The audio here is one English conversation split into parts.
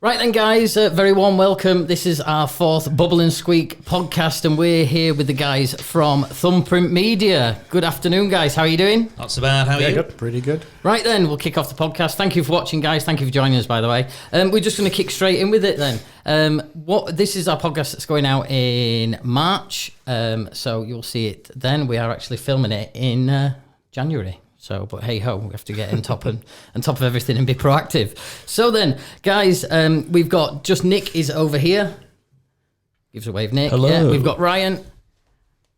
Right then, guys, very warm welcome. This is our fourth Bubble and Squeak podcast, and we're here with the guys from Thumbprint Media. Good afternoon, guys. How are you doing? Not so bad. How are you? Good. Pretty good. Right then, we'll kick off the podcast. Thank you for watching, guys. Thank you for joining us, by the way. We're just going to kick straight in with it then. This is our podcast that's going out in March, so you'll see it then. We are actually filming it in January. So, but hey ho, we have to get on top of everything and be proactive. So then, guys, we've got just Nick is over here. Gives a wave, Nick. Hello. Yeah, we've got Ryan,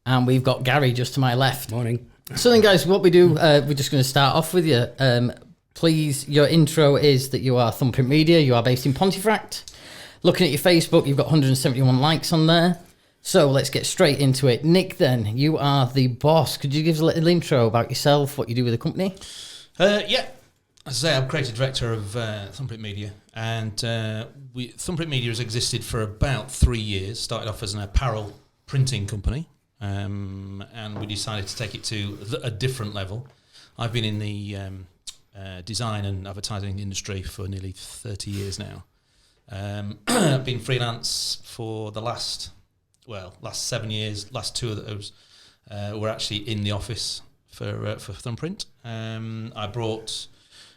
and we've got Garry just to my left. Morning. So then, guys, what we do, we're just going to start off with you. Please, your intro is that you are Thumbprint Media. You are based in Pontefract. Looking at your Facebook, you've got 171 likes on there. So let's get straight into it. Nick, then, you are the boss. Could you give us a little intro about yourself, what you do with the company? Yeah. As I say, I'm creative director of Thumbprint Media, and Thumbprint Media has existed for about 3 years. Started off as an apparel printing company, and we decided to take it to a different level. I've been in the design and advertising industry for nearly 30 years now. I've been freelance for the last 7 years. Last 2 of those were actually in the office for Thumbprint. I brought.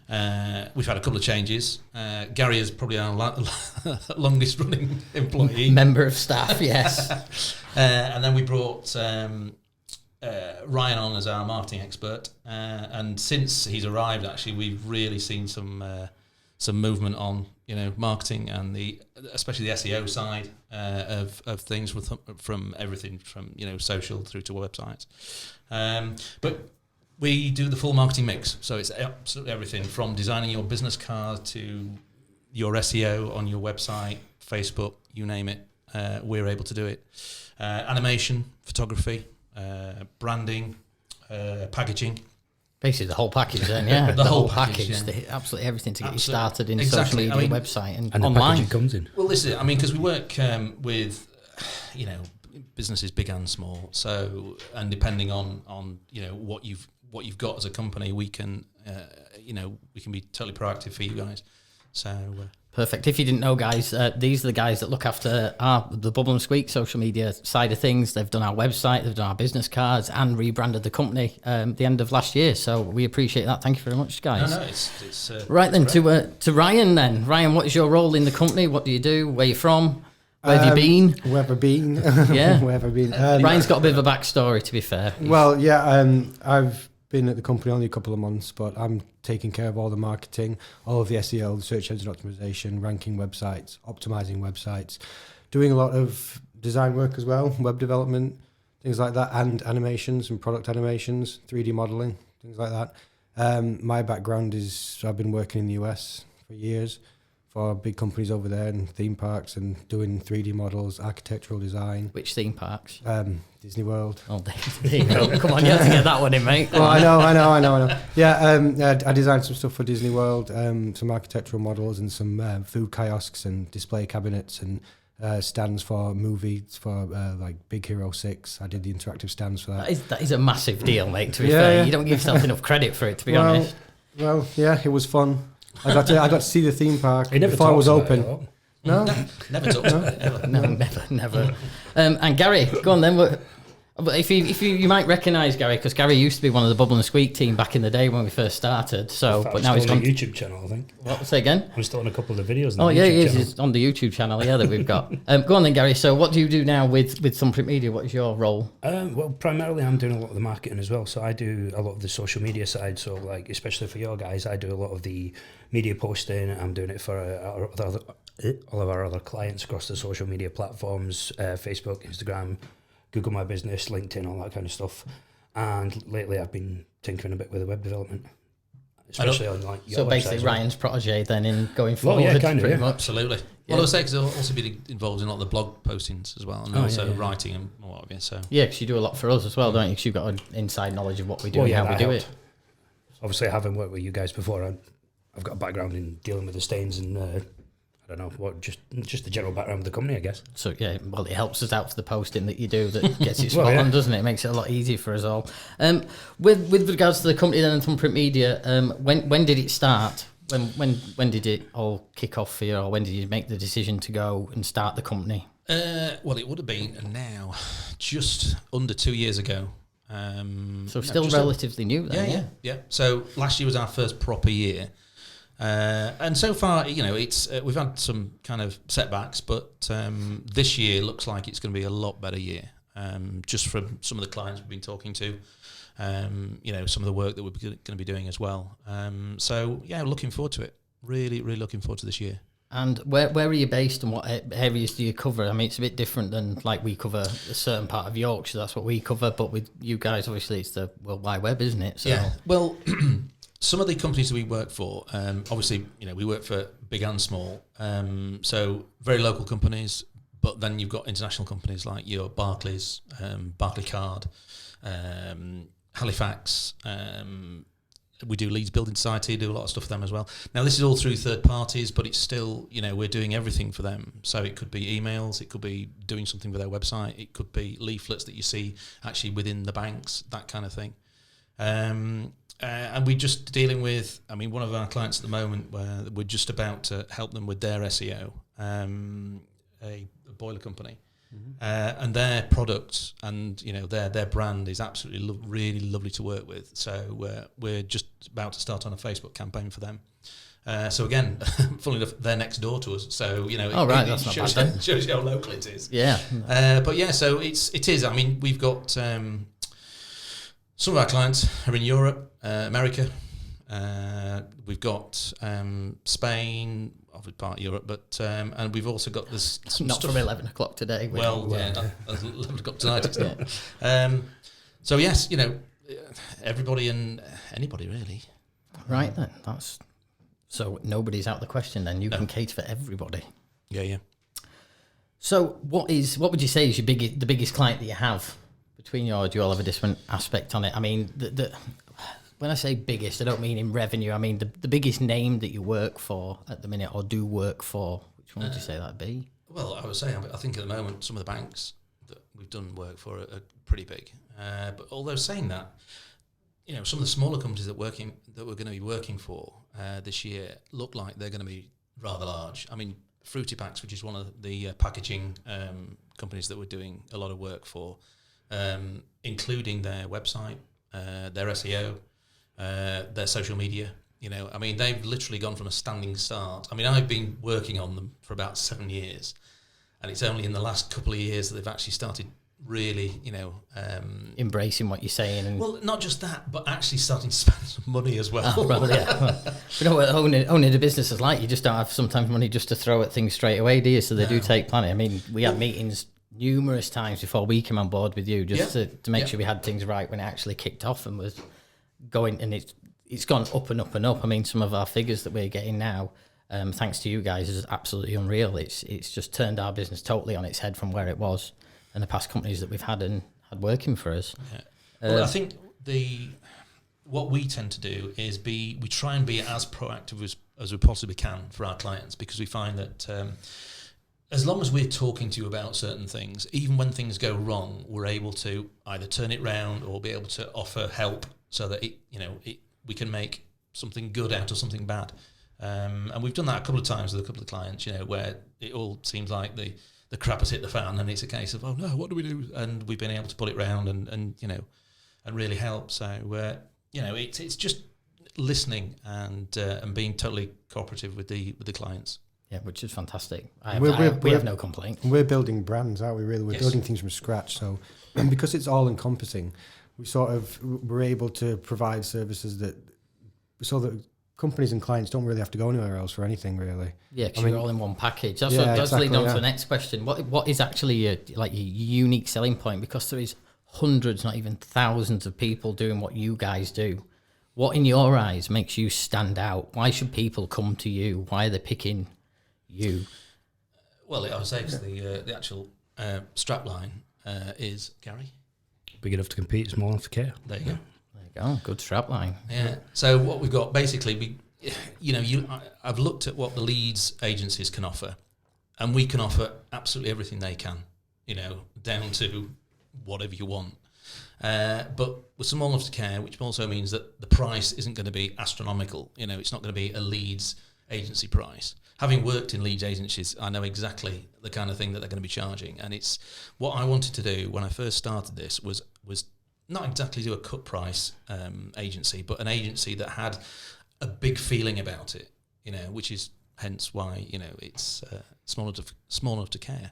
We've had a couple of changes. Garry is probably our longest running employee, Member of staff, yes. and then we brought Ryan on as our marketing expert. And since he's arrived, actually, we've really seen some movement on marketing and especially the SEO side of things from everything from social through to websites. But we do the full marketing mix, so it's absolutely everything from designing your business card to your SEO on your website, Facebook, you name it. We're able to do it. Animation, photography, branding, packaging. Basically, the whole package then, yeah. The whole package, yeah. Absolutely everything to get you Absolutely. started in Exactly. social media, website, and And online. the packaging comes in. Well, this is, because we work with, businesses big and small. So, and depending on what you've got as a company, we can, we can be totally proactive for you guys. So. Perfect. If you didn't know, guys, these are the guys that look after the Bubble and Squeak social media side of things. They've done our website, they've done our business cards, and rebranded the company the end of last year. So we appreciate that. Thank you very much, guys. No, it's right then to Ryan. Then Ryan, what is your role in the company? What do you do? Where you from? Where have you been? Where have I been? Yeah, Where have I been? Ryan's got a bit of a backstory. To be fair, Well, yeah, I've been at the company only a couple of months, but I'm taking care of all the marketing, all of the SEO, search engine optimization, ranking websites, optimizing websites, doing a lot of design work as well, web development, things like that, and animations and product animations, 3D modeling, things like that. My background is I've been working in the US for years for big companies over there and theme parks and doing 3D models, architectural design. which theme parks? Disney World. Oh, there you go. Come on, you have to get that one in, mate. Well, I know. Yeah, I designed some stuff for Disney World, some architectural models and some food kiosks and display cabinets and stands for movies for like Big Hero 6. I did the interactive stands for that. That is a massive deal, mate, to be Yeah, fair. yeah. You don't give yourself enough credit for it, to be honest. Well, yeah, it was fun. I got to see the theme park He never before it was talks about open. it, though. No, never talked about it ever. No, never. And Garry, go on then. If you might recognise Garry, because Garry used to be one of the Bubble and Squeak team back in the day when we first started. So, but now he's still gone. on the YouTube channel, I think. What? Say again? I'm still on a couple of the videos. Oh On the yeah, YouTube he is. channel. He's on the YouTube channel, yeah, that we've got. Go on then, Garry. So, what do you do now with Thumbprint Media? What is your role? Well, primarily I'm doing a lot of the marketing as well. So I do a lot of the social media side. So like, especially for your guys, I do a lot of the media posting. I'm doing it for all of our other clients across the social media platforms, Facebook, Instagram, Google My Business, LinkedIn, all that kind of stuff. And lately I've been tinkering a bit with the web development, especially on like your So basically, website as well. Ryan's protege then in going forward. yeah, kind of, pretty yeah. much. Absolutely. Yeah. Well, I would say because I'll also be involved in a lot of the blog postings as well, and also yeah. writing and what have you. So Yeah, because you do a lot for us as well, don't you? Because you've got an inside knowledge of what we do Well, and yeah, how we that do helped. it. Obviously, having worked with you guys before, I've got a background in dealing with the stains and I don't know what, just the general background of the company, I guess. So yeah, well, it helps us out for the posting that you do that gets it Well, spot yeah. on, doesn't it? It makes it a lot easier for us all. With regards to the company then and Thumbprint Media, when did it start? When did it all kick off for you, or when did you make the decision to go and start the company? Well, it would have been now just under 2 years ago. So still relatively new then, yeah. So last year was our first proper year. And so far, it's we've had some kind of setbacks, but this year looks like it's going to be a lot better year. Just from some of the clients we've been talking to, some of the work that we're going to be doing as well. So yeah, looking forward to it. Really, really looking forward to this year. And where are you based, and what areas do you cover? I mean, it's a bit different than like we cover a certain part of Yorkshire. That's what we cover. But with you guys, obviously, it's the World Wide Web, isn't it? So. Yeah. Well, some of the companies that we work for, obviously, we work for big and small. So very local companies, but then you've got international companies like your Barclays, Barclaycard, Halifax. We do Leeds Building Society, do a lot of stuff for them as well. Now, this is all through third parties, but it's still, we're doing everything for them. So it could be emails, it could be doing something with their website, it could be leaflets that you see actually within the banks, that kind of thing. And we're just dealing with, one of our clients at the moment, where we're just about to help them with their SEO, a boiler company. And their product and their brand is absolutely really lovely to work with. So we're just about to start on a Facebook campaign for them. So again, funnily enough, they're next door to us. So that's not bad. Shows you how local it is. Yeah. But yeah, so it is. We've got some of our clients are in Europe, America. We've got Spain, obviously part of Europe, but and we've also got this some not stuff from 11 o'clock today. Well, yeah, 11 o'clock tonight. It's not. So yes, everybody and anybody really. Right then, so nobody's out of the question. Then you can cater for everybody. Yeah. So what would you say is the biggest client that you have between you, or do you all have a different aspect on it? I mean, when I say biggest, I don't mean in revenue. I mean the biggest name that you work for at the minute, or do work for. Which one would you say that'd be? Well, I would say I think at the moment some of the banks that we've done work for are pretty big. But although saying that, some of the smaller companies that we're going to be working for this year look like they're going to be rather large. Fruity Packs, which is one of the packaging companies that we're doing a lot of work for, including their website, their SEO. Their social media, they've literally gone from a standing start. I've been working on them for about 7 years, and it's only in the last couple of years that they've actually started really, embracing what you're saying. And well, not just that, but actually starting to spend some money as well. Oh, well, yeah. What owning a business is like. You just don't have sometimes money just to throw at things straight away, do you? So they do take planning. We had meetings numerous times before we came on board with you, just to make sure we had things right when it actually kicked off and was going, and it's gone up and up and up. Some of our figures that we're getting now, thanks to you guys, is absolutely unreal. It's just turned our business totally on its head from where it was and the past companies that we've had working for us. Yeah. Well, I think what we tend to do is we try and be as proactive as we possibly can for our clients, because we find that as long as we're talking to you about certain things, even when things go wrong, we're able to either turn it round or be able to offer help, so that we can make something good out of something bad. And we've done that a couple of times with a couple of clients, where it all seems like the crap has hit the fan, and it's a case of, oh no, what do we do? And we've been able to pull it round and really help. So it's just listening and being totally cooperative with the clients. Yeah, which is fantastic. We We have no complaint. We're building brands, aren't we? Really, we're building things from scratch. So, and because it's all encompassing, we're able to provide services so that companies and clients don't really have to go anywhere else for anything, really. Yeah, because you're all in one package. That's leading on to the next question. What is actually your unique selling point? Because there is hundreds, not even thousands of people doing what you guys do. What, in your eyes, makes you stand out? Why should people come to you? Why are they picking you? Well, I would say it's the actual strap line is, Garry? Big enough to compete, small enough to care. There you go. There you go. Good strap line. Yeah. So what we've got, basically, I've looked at what the Leeds agencies can offer, and we can offer absolutely everything they can, down to whatever you want. but we're small enough to care, which also means that the price isn't going to be astronomical. You know, it's not going to be a Leeds agency price. Having worked in Leeds agencies, I know exactly the kind of thing that they're going to be charging. And it's what I wanted to do when I first started this was not exactly do a cut price agency, but an agency that had a big feeling about it, you know, which is hence why, you know, it's small enough to care.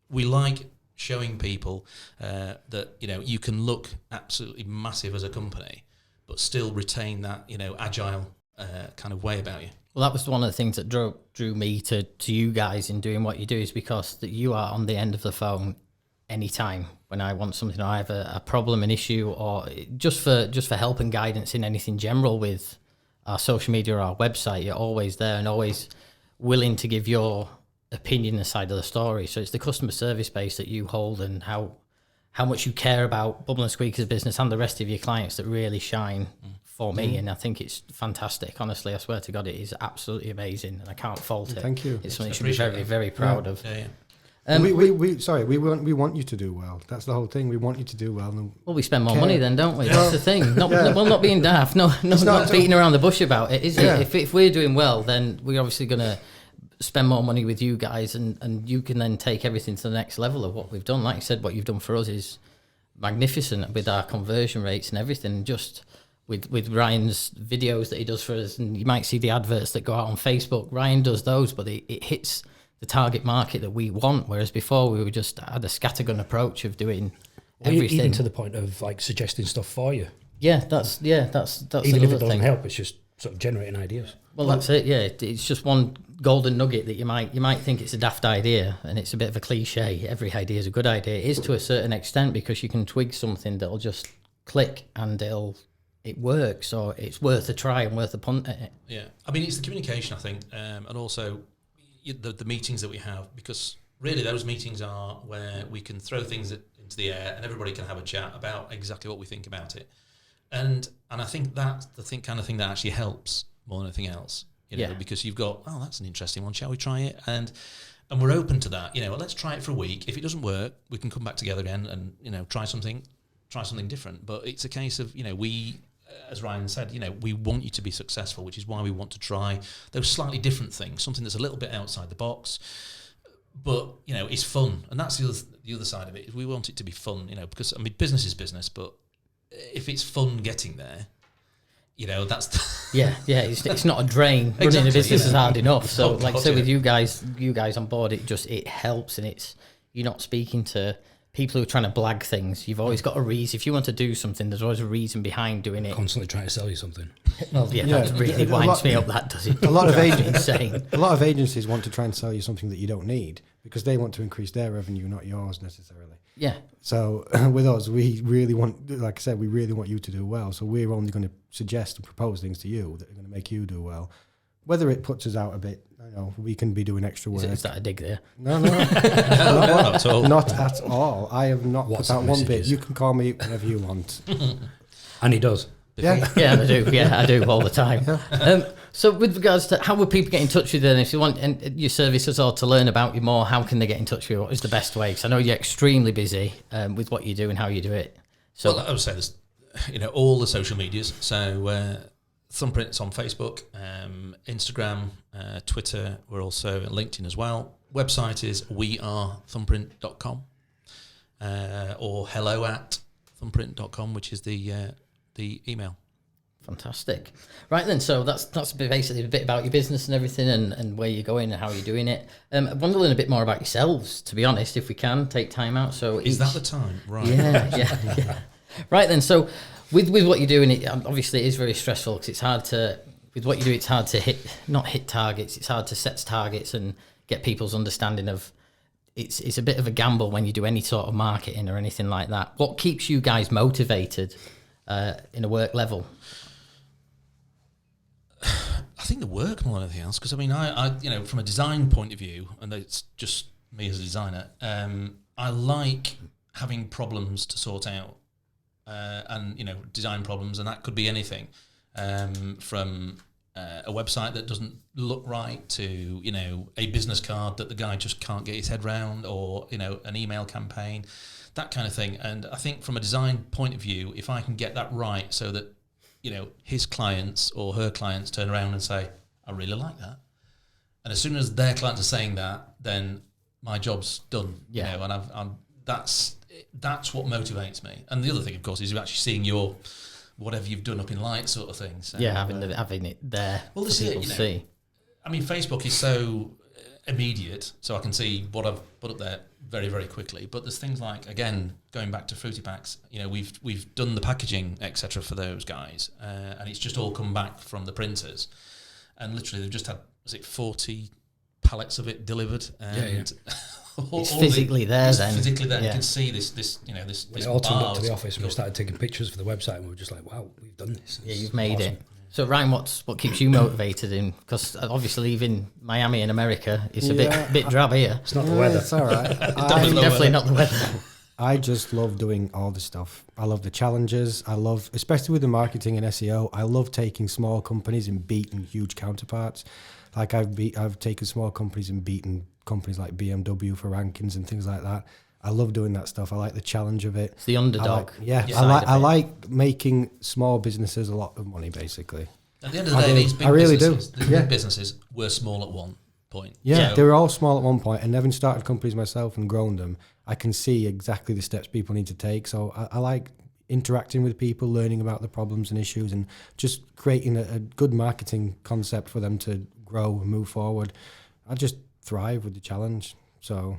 We like showing people that, you know, you can look absolutely massive as a company, but still retain that, you know, agile kind of way about you. Well, that was one of the things that drew me to you guys in doing what you do, is because that you are on the end of the phone anytime when I want something, or I have a problem, an issue, or just for help and guidance in anything general with our social media or our website. You're always there and always willing to give your opinion and side of the story. So it's the customer service base that you hold and how much you care about Bubble and Squeaker's business and the rest of your clients that really shine for me. And I think it's fantastic. Honestly, I swear to God, it is absolutely amazing, and I can't fault it. Thank you. It's something you should be very, very proud of. Yeah. We want you to do well. That's the whole thing. We want you to do well. Well, we spend more money then, don't we? That's the thing. Not being daft. Not beating around the bush about it, is it? Yeah. If we're doing well, then we're obviously going to spend more money with you guys, and you can then take everything to the next level of what we've done. Like you said, what you've done for us is magnificent with our conversion rates and everything. Just with Ryan's videos that he does for us, and you might see the adverts that go out on Facebook. Ryan does those, but it hits the target market that we want, whereas before we were just had a scattergun approach of doing everything. Even to the point of like suggesting stuff for you. That's Even if it doesn't thing. help, it's just sort of generating ideas. Well, that's it. Yeah, it's just one golden nugget that you might think it's a daft idea, and it's a bit of a cliche. Every idea is a good idea. It is to a certain extent, because you can twig something that'll just click and it works, or it's worth a try and worth a punt at it. Yeah, I mean, it's the communication, I think, and also the meetings that we have, because really those meetings are where we can throw things into the air and everybody can have a chat about exactly what we think about it. And I think that's the kind of thing that actually helps more than anything else, you know, because you've got, oh, that's an interesting one, shall we try it? And we're open to that, you know, let's try it for a week. If it doesn't work, we can come back together again and, you know, try something different. But it's a case of, you know, as Ryan said, you know, we want you to be successful, which is why we want to try those slightly different things, something that's a little bit outside the box, but, you know, it's fun. And that's the other side of it. We want it to be fun, you know, because, I mean, business is business, but if it's fun getting there, you know, that's... It's not a drain. Exactly, Running a business is hard enough. So, Oh, like I God, said, with you guys on board, it helps, and you're not speaking to people who are trying to blag things. You've always got a reason. If you want to do something, there's always a reason behind doing it. Constantly trying to sell you something. Well, that really winds me up, that does it. A lot of insane. A lot of agencies want to try and sell you something that you don't need, because they want to increase their revenue, not yours necessarily. Yeah. So with us, we really want, like I said, we really want you to do well. So we're only going to suggest and propose things to you that are going to make you do well. Whether it puts us out a bit, I know we can be doing extra work. Is that a dig there? No, not at all. Not at all. I have not put WhatsApp out one bit. messages. You can call me whenever you want. And he does. Yeah. Yeah, I do. Yeah, I do all the time. So with regards to how would people get in touch with you, then if you want your services or to learn about you more, how can they get in touch with you? What is the best way? Because I know you're extremely busy with what you do and how you do it. So well, I would say there's, you know, all the social medias. So Thumbprint's on Facebook, Instagram, Twitter. We're also at LinkedIn as well. Website is wearethumbprint.com or hello@thumbprint.com, which is the email. fantastic. Right then, so that's basically a bit about your business and everything, and where you're going and how you're doing it. I want to learn a bit more about yourselves, to be honest, if we can take time out. So is that the time? Right. Yeah. Right then, so with what you're doing, it obviously it is very stressful, because it's hard to, with what you do, it's hard to not hit targets. It's hard to set targets and get people's understanding of. It's a bit of a gamble when you do any sort of marketing or anything like that. What keeps you guys motivated in a work level? I think the work more than anything else, because I mean, I you know, from a design point of view, and it's just me as a designer, I like having problems to sort out, and you know, design problems, and that could be anything, from a website that doesn't look right to, you know, a business card that the guy just can't get his head round, or, you know, an email campaign. that kind of thing. And I think from a design point of view, if I can get that right so that, his clients or her clients turn around and say, I really like that. And as soon as their clients are saying that, then my job's done. Yeah. And that's what motivates me. And the other thing, of course, is you actually seeing your whatever you've done up in lights sort of thing. So, having it there. Well, this for is people it. to see. I mean, Facebook is so immediate, so I can see what I've put up there very, very quickly. But there's things like, again, going back to Fruity Packs, we've done the packaging, etc. for those guys, and it's just all come back from the printers, and literally they've just had 40 pallets of it delivered, and it's physically there. Then physically there, yeah. you can see this. When it all turned up to the office, and we started taking pictures for the website, and we were just like, "Wow, we've done this." Yeah, you've made it. So Ryan, what keeps you motivated in? Because obviously leaving Miami in America is a bit drab here. It's not the weather. It's all right. Definitely not the weather. I just love doing all the stuff. I love the challenges. I love, especially with the marketing and SEO, I love taking small companies and beating huge counterparts. Like I've taken small companies and beaten companies like BMW for rankings and things like that. I love doing that stuff. I like the challenge of it. It's the underdog. I like making small businesses a lot of money, basically. At the end of the day, these big big businesses were small at one point. Yeah, they were all small at one point, and having started companies myself and grown them, I can see exactly the steps people need to take. So I like interacting with people, learning about the problems and issues, and just creating a good marketing concept for them to grow and move forward. I just thrive with the challenge. So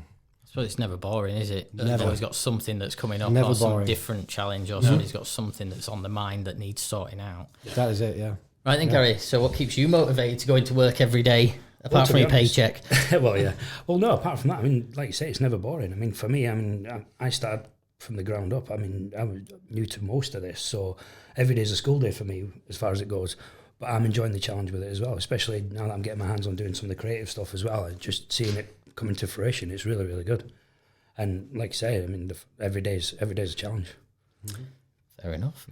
it's never boring, is it? Never. They've always got something that's coming up, Never or some boring. different challenge, or somebody's got something that's on the mind that needs sorting out. that is it, yeah. Right then, Garry, so what keeps you motivated to go into work every day, apart from your paycheck? Well, yeah. Well, no, apart from that, I mean, like you say, it's never boring. I mean, for me, I started from the ground up. I mean, I was new to most of this, so every day's a school day for me as far as it goes. But I'm enjoying the challenge with it as well, especially now that I'm getting my hands on doing some of the creative stuff as well. And just seeing it coming to fruition, it's really, really good. And like you say, I mean, every day's a challenge. Mm-hmm. Fair enough.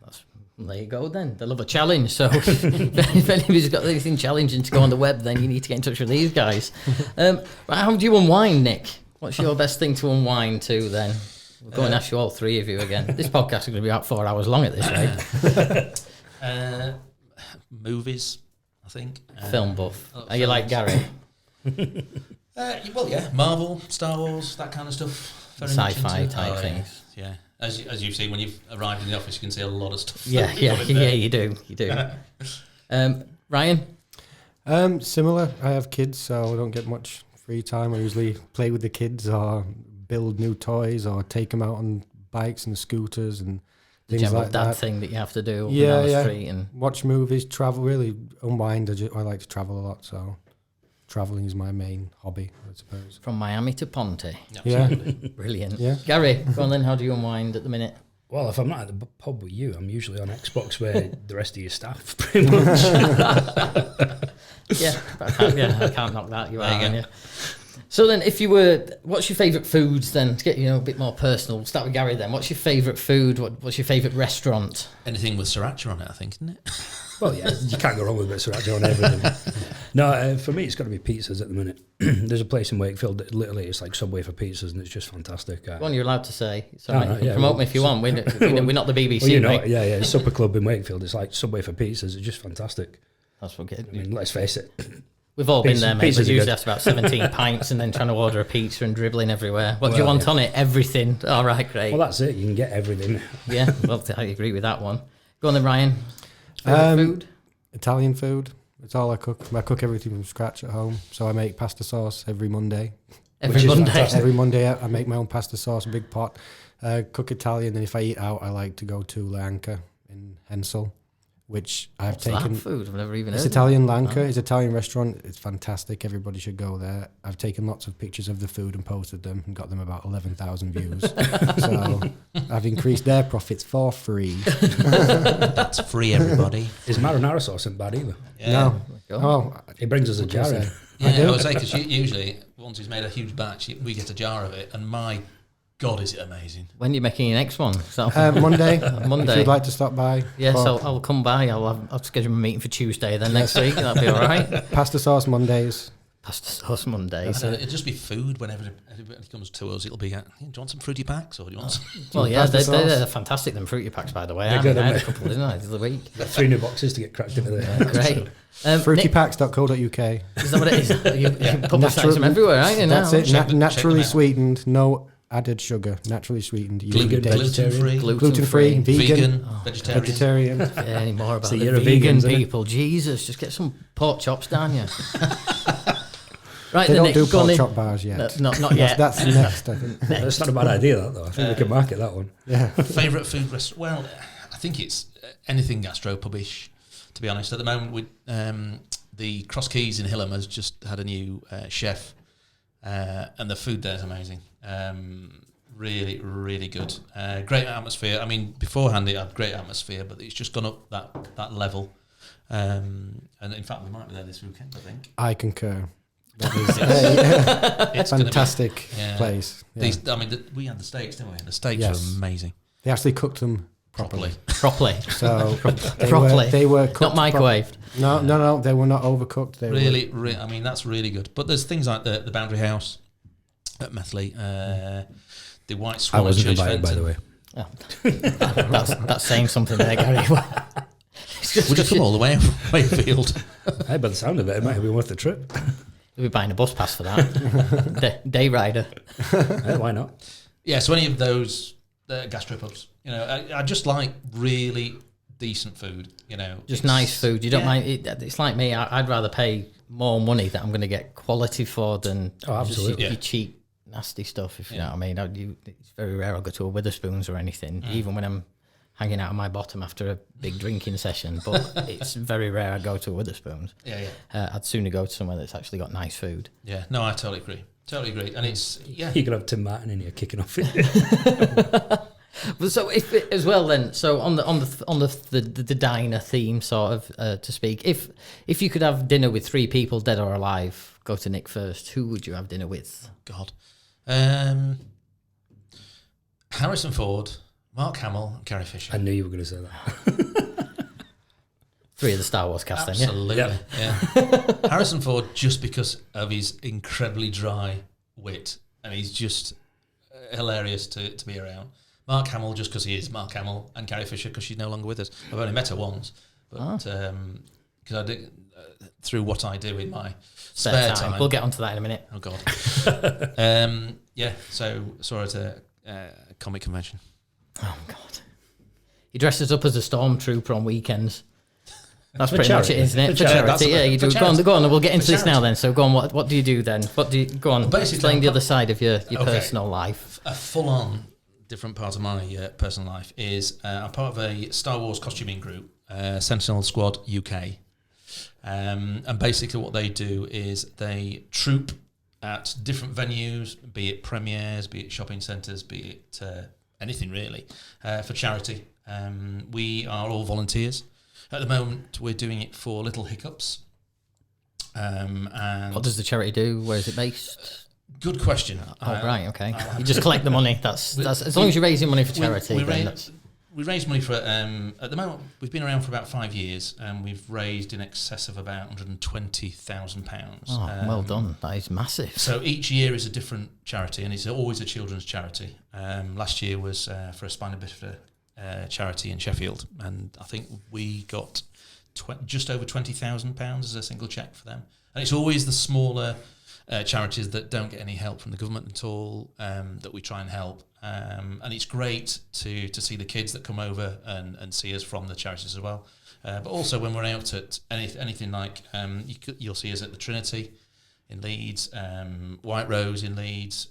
There you go then. They love a challenge. So if anybody's got anything challenging to go on the web, then you need to get in touch with these guys. Right, how do you unwind, Nick? What's your best thing to unwind to then? We'll go and ask you all three of you again. This podcast is going to be about 4 hours long at this rate. Movies, I think. Film buff. Are you like Garry? Well, yeah, Marvel, Star Wars, that kind of stuff. Very much Sci-fi into it. type things. Yeah. As you've seen when you've arrived in the office, you can see a lot of stuff. Yeah, you do. Ryan? Similar. I have kids, so I don't get much free time. I usually play with the kids or build new toys or take them out on bikes and scooters and The things general like dad that. thing that you have to do on Yeah, the yeah. street. And Watch movies, travel, really unwind. I like to travel a lot, so traveling is my main hobby, I suppose. from Miami to Ponte. Yeah. Brilliant. Yeah. Garry, go on then. How do you unwind at the minute? Well, if I'm not at the pub with you, I'm usually on Xbox with the rest of your staff, pretty much. I can't knock that. You are, can you? So then, what's your favourite foods then? To get a bit more personal, we'll start with Garry then. What's your favourite food? What's your favourite restaurant? Anything with sriracha on it, I think, isn't it? Well, yeah, you can't go wrong with a bit of sriracha on everything. No, for me, it's got to be pizzas at the minute. There's a place in Wakefield that literally it's like Subway for pizzas, and it's just fantastic. Go on, you're allowed to say. So right, yeah, promote me if you want. We're not the BBC, Well, you know, mate. yeah, Supper Club in Wakefield. It's like Subway for pizzas. It's just fantastic. That's what good. I mean, let's face it. We've all been there, mate. Pizzas We are usually good. have about 17 pints and then trying to order a pizza and dribbling everywhere. What do you want on it? Everything. All right, great. Well, that's it. You can get everything. Yeah, well, I agree with that one. Go on then, Ryan. Favourite food? Italian food. It's all I cook. I cook everything from scratch at home. So I make pasta sauce every Monday. Every is Monday. fantastic. Every Monday I make my own pasta sauce, a big pot. Cook Italian, and if I eat out, I like to go to Lanka in Hensel, which I've What's taken. that food? I've never even It's heard of Italian Lanka. It's an Italian restaurant. It's fantastic. Everybody should go there. I've taken lots of pictures of the food and posted them and got them about 11,000 views. So I've increased their profits for free. That's free, everybody. His marinara sauce isn't bad either. Yeah. No. Go. Oh, He brings us a what can I jar in. say? Yeah, I would say, because usually, once he's made a huge batch, we get a jar of it, and my God, is it amazing. When are you making your next one? So, Monday. Monday. If you'd like to stop by. yes, Or I'll come by. I'll schedule a meeting for Tuesday then next week. That'll be all right. Pasta sauce Mondays. pasta sauce Monday. So So, it'll just be food whenever anybody comes to us. It'll be, do you want some fruity packs or do you want some? well, yeah, pasta they're sauce? fantastic. Them fruity packs, by the way. They're I good, had a aren't they? couple, didn't I, the other week? Got 3 new boxes to get cracked into there. Great. Nick, Fruitypacks.co.uk. is that what it is? You publicise them everywhere, aren't you? That's now? it. Check them Naturally out. sweetened, no added sugar. Naturally sweetened. Vegan, Gluten-free, Gluten-free, vegan, vegetarian. vegetarian. Yeah, any more about the the year of vegan vegans, isn't it? people? Jesus, just get some pork chops down you. Right, They then, don't Nick, do go on pork in. chop bars yet. No, not yet. That's next, I think. That's not a bad idea, that, though. I think we can market that one. Yeah. Favourite food restaurant? Well, I think it's anything gastropub-ish, to be honest. At the moment, with the Cross Keys in Hillam has just had a new chef, and the food there is amazing. Really, really good. Great atmosphere. I mean, beforehand it had great atmosphere, but it's just gone up that level. And in fact, we might be there this weekend, I think. I concur. That is It's a gonna be- fantastic yeah. place. Yeah. These, I mean, we had the steaks, didn't we? The steaks Yes. were amazing. They actually cooked them Properly. Properly. So Properly. they were cooked Not microwaved. No, they were not overcooked. They Really, I mean, that's really good. But there's things like the Boundary House at Methley, the White I Swan. wasn't at Church invited, by the way. Oh. That's saying something there, Gary. Would you come all the way from Wakefield? Hey, by the sound of it, it might have been worth the trip. We'll be buying a bus pass for that. Day rider. Yeah, why not? Yeah, so any of those gastropubs, you know, I just like really decent food, you know. Just It's- nice food. You don't yeah. mind. It's like me. I'd rather pay more money that I'm going to get quality for than Oh, absolutely. just Yeah. your cheap, nasty stuff, if you know Yeah. what I mean. It's very rare I'll go to a Witherspoons or anything, even when I'm hanging out on my bottom after a big drinking session. But it's very rare I go to a Witherspoons. Yeah. I'd sooner go to somewhere that's actually got nice food. Yeah, no, I totally agree. Totally agree. And it's, yeah. You could have Tim Martin in here kicking off it. But so if it, as well then, so on the diner theme sort of to speak, if you could have dinner with 3 people, dead or alive, go to Nick first. Who would you have dinner with? God. Harrison Ford, Mark Hamill, and Carrie Fisher. I knew you were going to say that. 3 of the Star Wars cast, then, yeah. Absolutely, yeah. Harrison Ford, just because of his incredibly dry wit, and he's just hilarious to be around. Mark Hamill, just because he is Mark Hamill, and Carrie Fisher, because she's no longer with us. I've only met her once, but because I did through what I do in my spare time. We'll get onto that in a minute. Oh God. Yeah. So saw her at a comic convention. Oh God, he dresses up as a stormtrooper on weekends. That's For pretty much it, charity. isn't it? For For charity. charity, yeah. You For do. charity. Go on. We'll get into For this now charity. then. So go on. What do you do then? What do you go on? Basically, Explain the I'm- other side of your Okay. personal life. A full-on different part of my personal life is I'm part of a Star Wars costuming group, Sentinel Squad UK. And basically what they do is they troop at different venues, be it premieres, be it shopping centres, be it anything really, for charity. We are all volunteers. At the moment, we're doing it for Little Hiccups. And What does the charity do? Where is it based? good question. Oh, right, okay. You just collect the money. That's as long as you're raising money for charity. We raise money for at the moment. We've been around for about 5 years, and we've raised in excess of about £120,000. Oh, well done. That is massive. So each year is a different charity, and it's always a children's charity. Last year was for a spina bifida charity in Sheffield, and I think we got just over £20,000 as a single cheque for them. And it's always the smaller charities that don't get any help from the government at all that we try and help. And it's great to see the kids that come over and see us from the charities as well. But also when we're out at anything like, you'll see us at the Trinity in Leeds, White Rose in Leeds,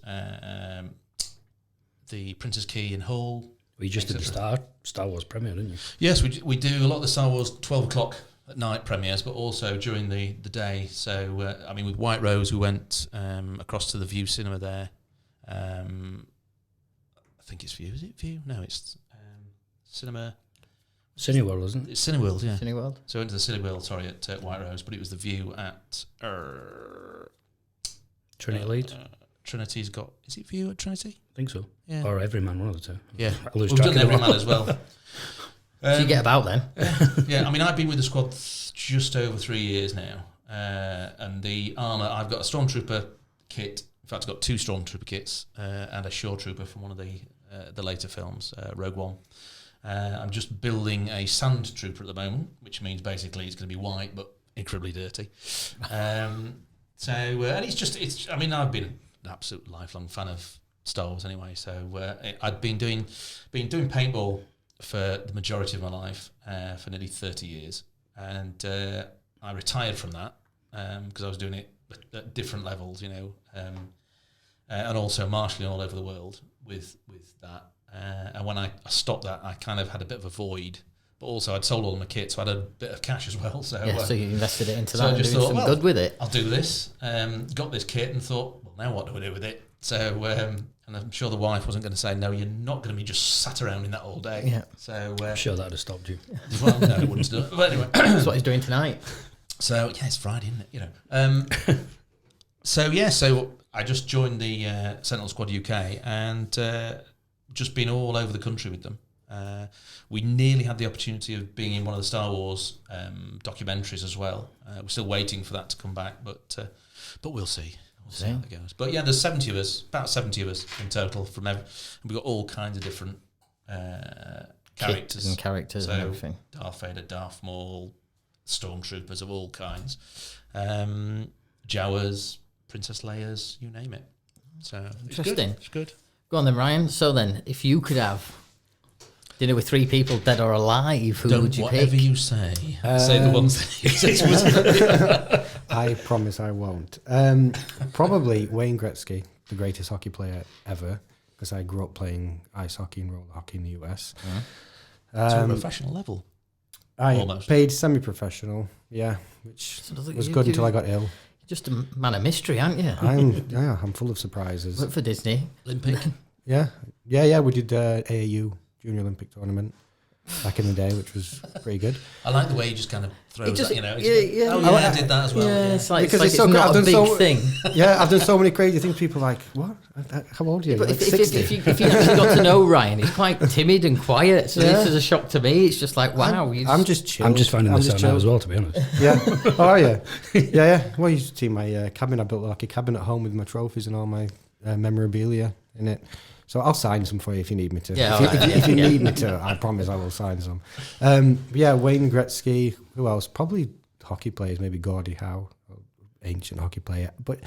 the Prince's Quay in Hull. Well, you just did the Star Wars premiere, didn't you? Yes, we do a lot of the Star Wars 12 o'clock at night premieres, but also during the day. So, I mean, with White Rose, we went across to the View Cinema there. I think it's View. Is it View? No, it's Cinema. Cineworld, isn't it? It's Cineworld, yeah. Cineworld. So I went to the Cineworld, sorry, at White Rose, but it was the View at Trinity Leeds? Trinity's got... Is it View at Trinity? I think so. Yeah. Or Everyman, one of the two. Yeah. I lose We've track done of them Everyman all. as well. So you get about then. Yeah, I mean, I've been with the squad just over 3 years now. and the armour, I've got a Stormtrooper kit. In fact, I've got 2 Stormtrooper kits and a Shore Trooper from one of the later films, Rogue One. I'm just building a Sand Trooper at the moment, which means basically it's going to be white but incredibly dirty. And it's. I mean, I've been an absolute lifelong fan of Star Wars anyway. So I'd been doing paintball for the majority of my life, for nearly 30 years, and I retired from that because I was doing it at different levels, and also marshalling all over the world with that. And when I stopped that, I kind of had a bit of a void, but also I'd sold all my kit, so I had a bit of cash as well. So so you invested it into so that I and just doing thought, some good with it. I'll do this. Got this kit and thought, well, now what do I do with it? So, and I'm sure the wife wasn't going to say, no, you're not going to be just sat around in that all day. Yeah. So I'm sure that would have stopped you. Well, no, it wouldn't have done. But anyway, That's what he's doing tonight. so yeah, it's Friday, isn't it? So I just joined the Sentinel Squad UK and just been all over the country with them. We nearly had the opportunity of being in one of the Star Wars documentaries as well. We're still waiting for that to come back, but we'll see. We'll see how that goes. But yeah, there's 70 of us, about 70 of us in total. We've got all kinds of different characters and everything. Darth Vader, Darth Maul, Stormtroopers of all kinds, Jawas, Princess Leia's, you name it. So Interesting. It's good. Go on then, Ryan. So then, if you could have dinner with 3 people, dead or alive, who would you whatever pick? you say. Say the ones that you say. I promise I won't. Probably Wayne Gretzky, the greatest hockey player ever, because I grew up playing ice hockey and roller hockey in the US. To a professional level. I Almost. played semi-professional, which was good until I got ill. Just a man of mystery, aren't you? I'm full of surprises. Work for Disney. Olympic. Yeah. We did AAU Junior Olympic tournament back in the day, which was pretty good. I like the way you just kind of throws that, Yeah. I did that as well. Yeah, it's like Because it's it's so not good. a big thing. Yeah, I've done so many crazy things. People are like, what? How old are you? But Like if 60? you actually got to know Ryan, he's quite timid and quiet. So this is a shock to me. It's just like, wow. I'm just chill. I'm just finding this out now as well, to be honest. Yeah. Oh, are you? Yeah. Well, you should see my cabin. I built like a cabin at home with my trophies and all my memorabilia in it. So I'll sign some for you if you need me to. Yeah, if you need me to, I promise I will sign some. Wayne Gretzky. Who else? Probably hockey players. Maybe Gordie Howe, ancient hockey player. But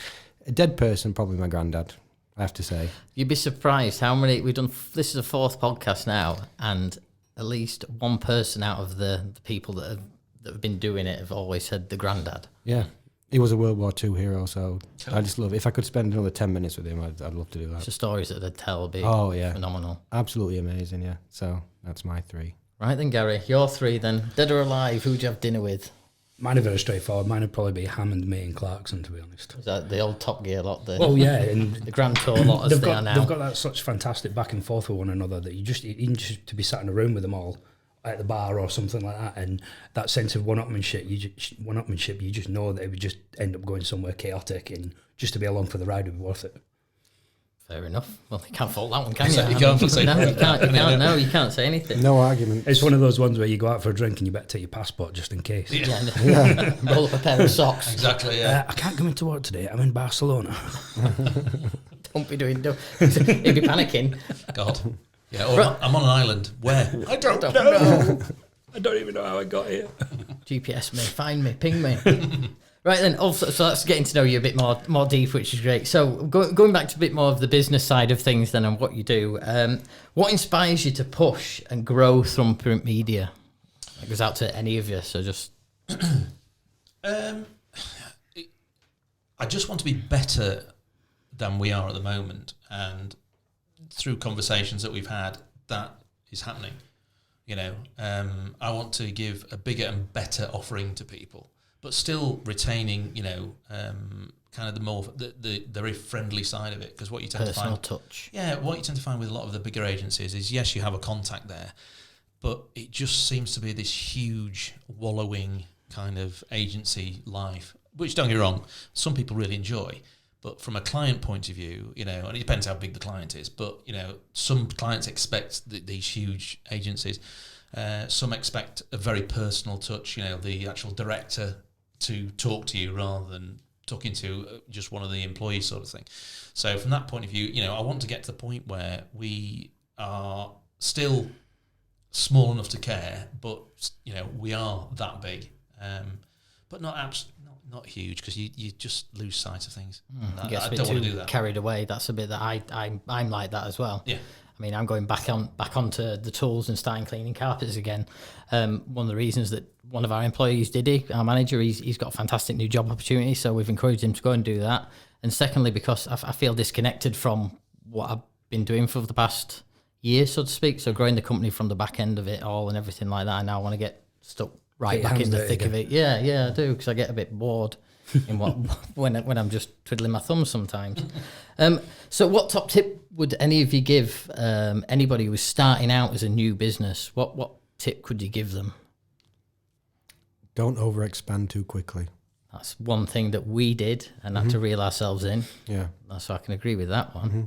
a dead person, probably my granddad. I have to say. You'd be surprised how many we've done. This is the 4th podcast now, and at least one person out of the people that have been doing it have always said the granddad. Yeah. He was a World War II hero, so I just love it. If I could spend another 10 minutes with him, I'd love to do that. It's the stories that they tell would be phenomenal. Absolutely amazing, yeah. So that's my 3. Right then, Gary, your 3 then. Dead or alive, who'd you have dinner with? Mine are very straightforward. Mine would probably be Hammond, May and Clarkson, to be honest. Is that the old Top Gear lot? And the Grand Tour lot as they are now. They've got that such fantastic back and forth with one another that even just to be sat in a room with them all at the bar or something like that, and that sense of one-upmanship, you just know that it would just end up going somewhere chaotic, and just to be along for the ride would be worth it. Fair enough. Well, you can't fault that one, can you? You can't say no, you can't. No, you can't say anything. No argument. It's one of those ones where you go out for a drink and you better take your passport just in case. Yeah. Roll up a pair of socks. Exactly, yeah. I can't come into work today. I'm in Barcelona. Don't be doing. He'd be panicking. God. Yeah, I'm on an island. Where? I don't know. I don't even know how I got here. GPS me, find me, ping me. Right then, also, so that's getting to know you a bit more deep, which is great. So going back to a bit more of the business side of things then and what you do, what inspires you to push and grow Thumbprint Media? It goes out to any of you, so just... I just want to be better than we are at the moment, and through conversations that we've had, that is happening. I want to give a bigger and better offering to people, but still retaining, kind of the very friendly side of it. Because what you tend personal to find, touch. Yeah, what you tend to find with a lot of the bigger agencies is, yes, you have a contact there, but it just seems to be this huge wallowing kind of agency life, which, don't get me wrong, some people really enjoy. But from a client point of view, and it depends how big the client is, but, some clients expect these huge agencies. Some expect a very personal touch, the actual director to talk to you rather than talking to just one of the employees sort of thing. So from that point of view, I want to get to the point where we are still small enough to care, but we are that big, but not huge, because you just lose sight of things. I don't want to do that. Carried away. That's a bit that I'm like that as well. Yeah. I mean, I'm going back onto the tools and starting cleaning carpets again. One of the reasons that one of our employees, Diddy, our manager, he's got a fantastic new job opportunity, so we've encouraged him to go and do that. And secondly, because I feel disconnected from what I've been doing for the past year, so to speak. So growing the company from the back end of it all and everything like that, I now want to get stuck back in the thick of it. Yeah, I do, because I get a bit bored in when I'm just twiddling my thumbs sometimes. So what top tip would any of you give anybody who's starting out as a new business? What tip could you give them? Don't overexpand too quickly. That's one thing that we did and had to reel ourselves in. Yeah. So I can agree with that one. Mm-hmm.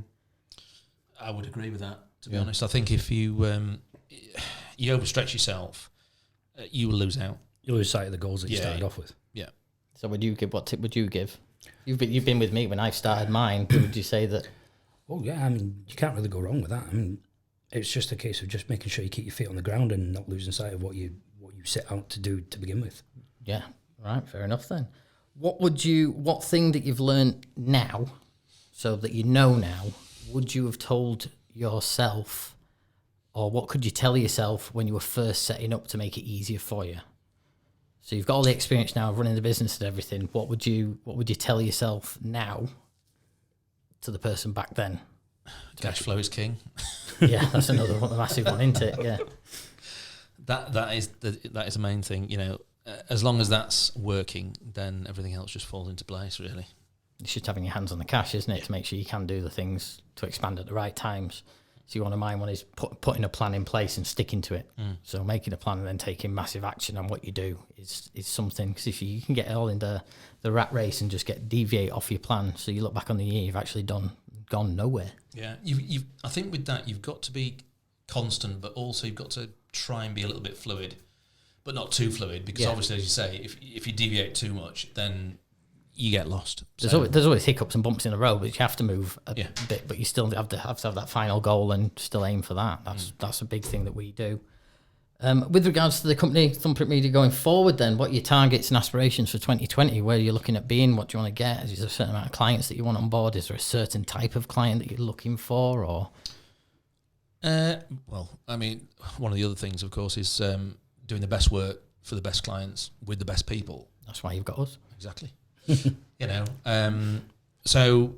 I would agree with that, to be honest. I think if you overstretch yourself, you will lose out. You lose sight of the goals that you started off with. Yeah. So what tip would you give? You've been with me when I started mine. Would you say that? Oh yeah, I mean, you can't really go wrong with that. I mean, it's just a case of just making sure you keep your feet on the ground and not losing sight of what you set out to do to begin with. Yeah. Right. Fair enough then. What thing that you've learned now, so that you know now, would you have told yourself, or what could you tell yourself when you were first setting up to make it easier for you? So you've got all the experience now of running the business and everything. What would you tell yourself now to the person back then? Cash flow is king. Yeah, that's another one, a massive one, isn't it? Yeah. That is the main thing. As long as that's working, then everything else just falls into place, really. It's just having your hands on the cash, isn't it, to make sure you can do the things to expand at the right times. So one of mine one is putting a plan in place and sticking to it. So making a plan and then taking massive action on what you do is something, because if you can get all in the rat race and just deviate off your plan, so you look back on the year, you've actually gone nowhere. Yeah, I think with that you've got to be constant, but also you've got to try and be a little bit fluid, but not too fluid, because obviously, as you say, if you deviate too much, then you get lost. There's always hiccups and bumps in the road, but you have to move a bit, but you still have to have that final goal and still aim for that. That's a big thing that we do. With regards to the company, Thumbprint Media, going forward then, what are your targets and aspirations for 2020? Where are you looking at being? What do you want to get? Is there a certain amount of clients that you want on board? Is there a certain type of client that you're looking for? Or well, I mean, one of the other things, of course, is doing the best work for the best clients with the best people. That's why you've got us. Exactly. So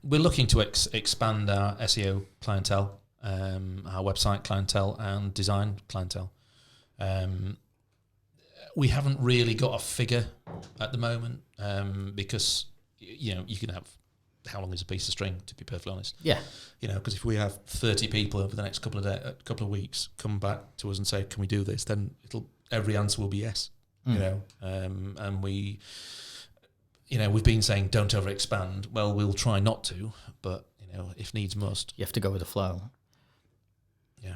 we're looking to expand our SEO clientele, our website clientele, and design clientele. We haven't really got a figure at the moment, because you can have, how long is a piece of string, to be perfectly honest. Yeah. Because if we have 30 people over the next couple of weeks come back to us and say, can we do this, then every answer will be yes. And we've been saying don't over expand. Well, we'll try not to, but if needs must. You have to go with the flow. Yeah.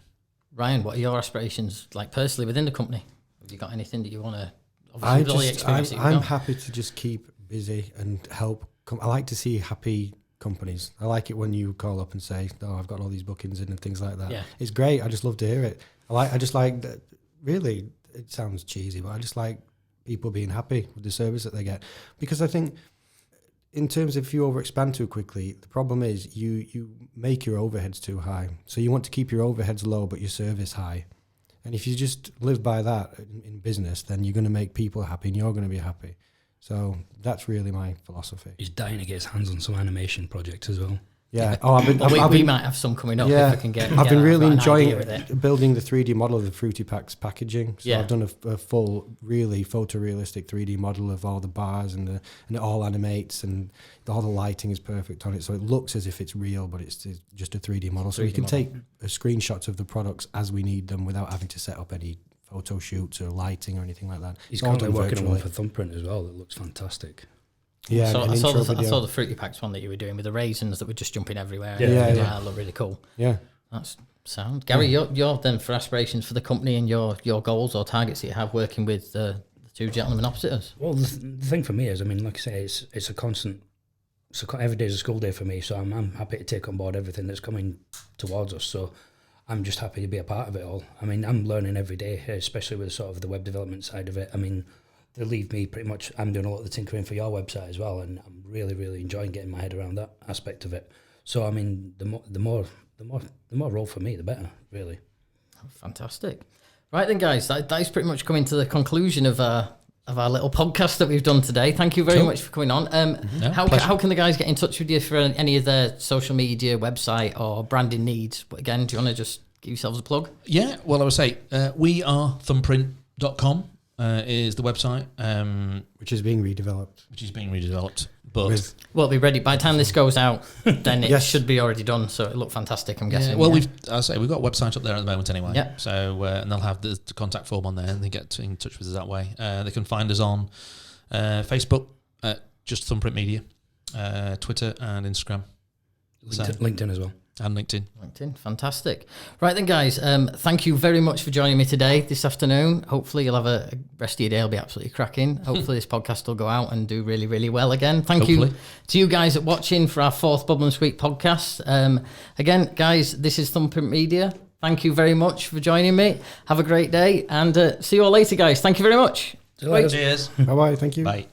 Ryan, what are your aspirations, like personally within the company? Have you got anything that you want to? I'm happy to just keep busy and help. I like to see happy companies. I like it when you call up and say, "Oh, I've got all these bookings in," and things like that. Yeah. It's great. I just love to hear it. I just like that. Really, it sounds cheesy, but I just like people being happy with the service that they get, because I think in terms of if you overexpand too quickly, the problem is you make your overheads too high. So you want to keep your overheads low but your service high, and if you just live by that in business, then you're going to make people happy and you're going to be happy. So that's really my philosophy. He's dying to get his hands on some animation projects as well. Yeah. We might have some coming up. Yeah, if I can get. I've been really enjoying building the 3D model of the Fruity Packs packaging. So I've done a full, really photorealistic 3D model of all the bars and it all animates and all the lighting is perfect on it. So it looks as if it's real, but it's just a 3D model. So we can take screenshots of the products as we need them without having to set up any photo shoots or lighting or anything like that. He's currently working on one for Thumbprint as well. That looks fantastic. Yeah, I saw the Fruity Packs one that you were doing with the raisins that were just jumping everywhere. Yeah, that looked really cool. Yeah, that's sound. Gary, you're then for aspirations for the company and your goals or targets that you have working with the two gentlemen opposite us. Well, the thing for me is, I mean, like I say, it's a constant. Every day is a school day for me, so I'm happy to take on board everything that's coming towards us. So I'm just happy to be a part of it all. I mean, I'm learning every day, especially with sort of the web development side of it. I mean, they leave me pretty much. I'm doing a lot of the tinkering for your website as well, and I'm really, really enjoying getting my head around that aspect of it. So I mean, the more role for me, the better, really. Oh, fantastic. Right then, guys, that is pretty much coming to the conclusion of our little podcast that we've done today. Thank you very much for coming on. How can the guys get in touch with you for any of their social media, website, or branding needs? But again, do you want to just give yourselves a plug? Yeah, well, I would say we are thumbprint.com is the website. Which is being redeveloped. But it'll be ready by the time this goes out. Then it should be already done. So it look fantastic. I'm guessing. Well, we've got a website up there at the moment anyway. Yeah. So and they'll have the contact form on there, and they get in touch with us that way. They can find us on Facebook, just Thumbprint Media, Twitter and Instagram, LinkedIn as well. And LinkedIn. Fantastic. Right then, guys, thank you very much for joining me today, this afternoon. Hopefully you'll have a rest of your day. It'll be absolutely cracking. Hopefully this podcast will go out and do really, really well again. Thank you to you guys at watching for our 4th Bubble and Sweet podcast. Again, guys, this is Thumbprint Media. Thank you very much for joining me. Have a great day, and see you all later, guys. Thank you very much. Cheers. Bye-bye. Thank you. Bye.